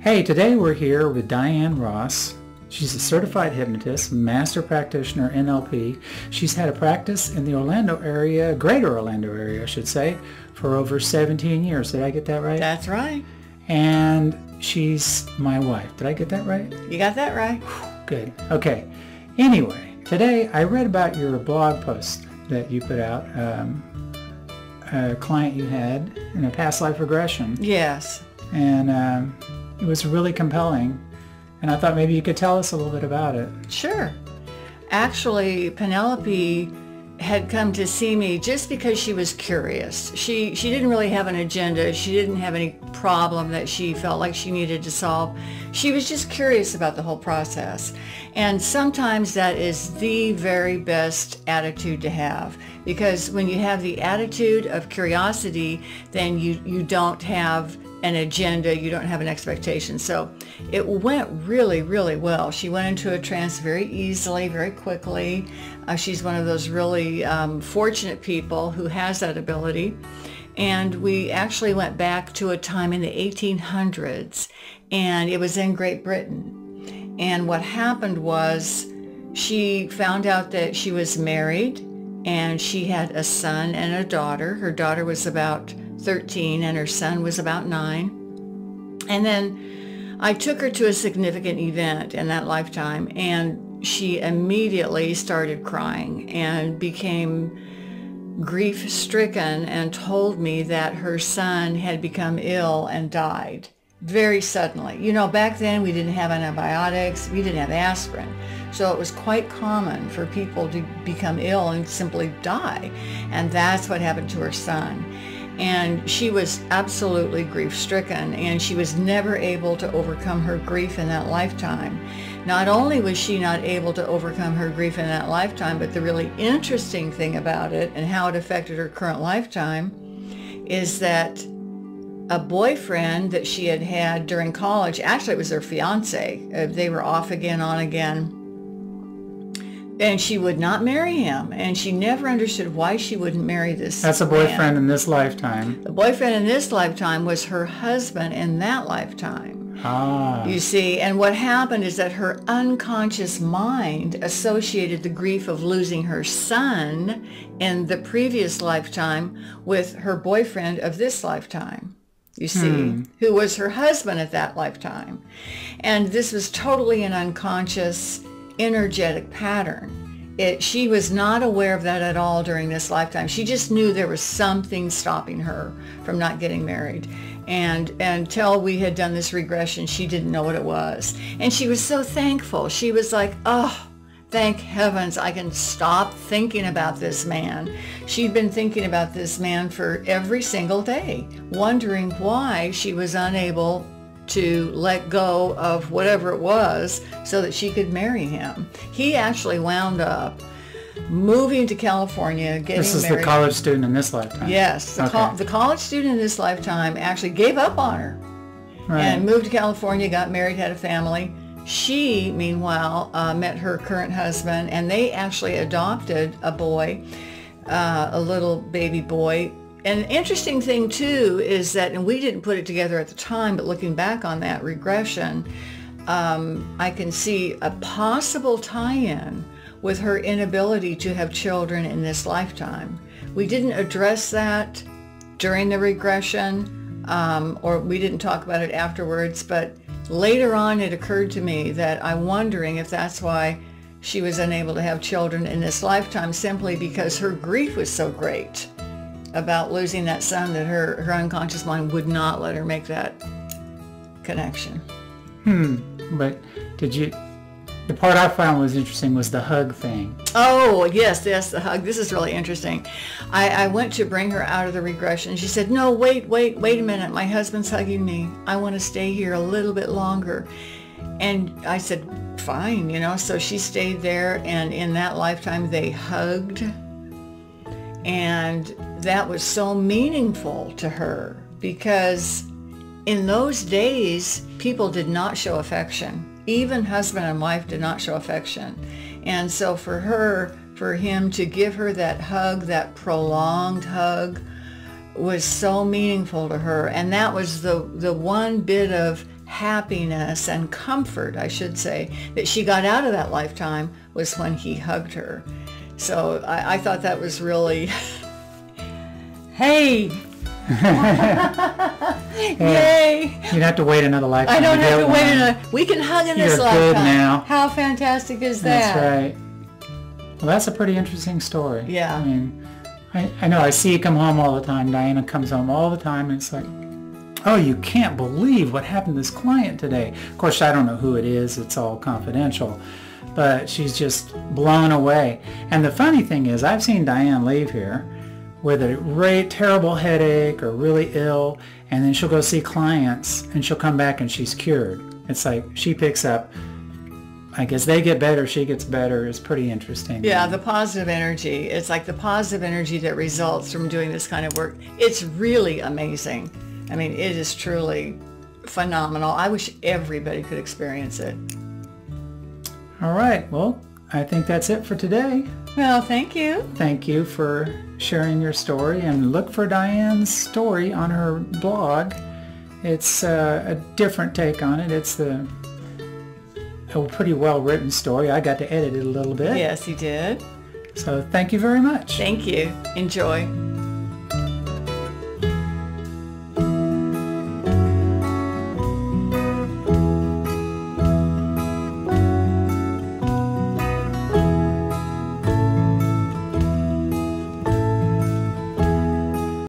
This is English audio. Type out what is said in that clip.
Hey, today we're here with Diane Ross. She's a certified hypnotist, master practitioner, NLP. She's had a practice in the Orlando area, greater Orlando area, I should say, for over 17 years. Did I get that right? That's right. And she's my wife. Did I get that right? You got that right. Good. Okay. Anyway, today I read about your blog post that you put out, a client you had in a past life regression. Yes. And it was really compelling. And I thought maybe you could tell us a little bit about it. Sure. Actually, Penelope had come to see me just because she was curious. She didn't really have an agenda. She didn't have any problem that she felt like she needed to solve. She was just curious about the whole process. And sometimes that is the very best attitude to have, because when you have the attitude of curiosity, then you don't have an agenda, you don't have an expectation. So it went really, really well. She went into a trance very easily, very quickly. She's one of those really fortunate people who has that ability. And we actually went back to a time in the 1800s, and it was in Great Britain. And what happened was she found out that she was married, and she had a son and a daughter. Her daughter was about 13 and her son was about 9. And then I took her to a significant event in that lifetime, and she immediately started crying and became grief-stricken and told me that her son had become ill and died very suddenly. You know, back then we didn't have antibiotics, we didn't have aspirin. So it was quite common for people to become ill and simply die. And that's what happened to her son. And she was absolutely grief-stricken, and she was never able to overcome her grief in that lifetime. Not only was she not able to overcome her grief in that lifetime, but the really interesting thing about it and how it affected her current lifetime is that a boyfriend that she had had during college, actually it was her fiance, they were off again, on again, and she would not marry him, and she never understood why she wouldn't marry this That's a boyfriend in this lifetime. The boyfriend in this lifetime was her husband in that lifetime. Ah. You see, and what happened is that her unconscious mind associated the grief of losing her son in the previous lifetime with her boyfriend of this lifetime, you see, who was her husband at that lifetime. And this was totally an unconscious energetic pattern. She was not aware of that at all during this lifetime. She just knew there was something stopping her from not getting married. And until we had done this regression, she didn't know what it was. And she was so thankful. She was like, oh, thank heavens I can stop thinking about this man. She'd been thinking about this man for every single day, wondering why she was unable to let go of whatever it was so that she could marry him. He actually wound up moving to California, getting married. This is the college student in this lifetime? Yes. The college student in this lifetime actually gave up on her and moved to California, got married, had a family. She, meanwhile, met her current husband, and they actually adopted a boy, a little baby boy. And an interesting thing, too, is that, and we didn't put it together at the time, but looking back on that regression, I can see a possible tie-in with her inability to have children in this lifetime. We didn't address that during the regression, or we didn't talk about it afterwards, but later on it occurred to me that I'm wondering if that's why she was unable to have children in this lifetime, simply because her grief was so great about losing that son that her unconscious mind would not let her make that connection. But the part I found was interesting was the hug thing. Oh, yes, the hug. This is really interesting. I went to bring her out of the regression. She said, no, wait a minute. My husband's hugging me. I want to stay here a little bit longer. And I said, fine, you know. So she stayed there, and in that lifetime they hugged. And that was so meaningful to her, because in those days, people did not show affection. Even husband and wife did not show affection. And so for him to give her that hug, that prolonged hug, was so meaningful to her. And that was the one bit of happiness and comfort, I should say, that she got out of that lifetime was when he hugged her. So I thought that was really, hey, yay. You'd have to wait another lifetime. I don't to have get to wait one. another, we can hug in this You're lifetime. good now. How fantastic is that? That's right. Well, that's a pretty interesting story. Yeah. I mean, I know I see you come home all the time. Diana comes home all the time, and it's like, oh, you can't believe what happened to this client today. Of course, I don't know who it is. It's all confidential. But she's just blown away. And the funny thing is, I've seen Diane leave here with a terrible headache or really ill, and then she'll go see clients, and she'll come back and she's cured. It's like she picks up, I guess they get better, she gets better. It's pretty interesting. Yeah, the positive energy. It's like the positive energy that results from doing this kind of work. It's really amazing. I mean, it is truly phenomenal. I wish everybody could experience it. All right. Well, I think that's it for today. Well, thank you. Thank you for sharing your story, and look for Diane's story on her blog. It's a different take on it. It's a pretty well-written story. I got to edit it a little bit. Yes, you did. So thank you very much. Thank you. Enjoy.